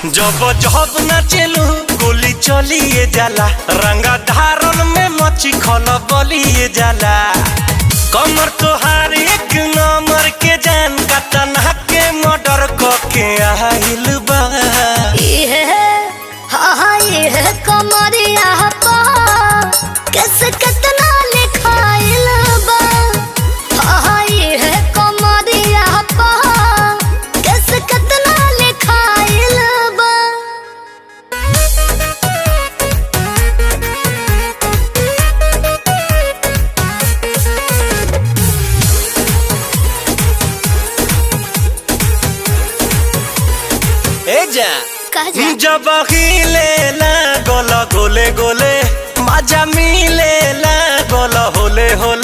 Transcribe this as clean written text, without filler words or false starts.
जब जब नाचेलू गोली चलिए जाला, रंगा धारन में मची खल बलिए जाला। कमर तोहार एक नंबर के जान का तना के मर्डर के आइल बा। ये कमरिया पा कैसे कितना लिखाइल बा। ये कमरिया पा कैसे कितना लिखाइल बा। ए जा जब हिले ला गोला गोले गोले मजा मिले ला गोला होले होले।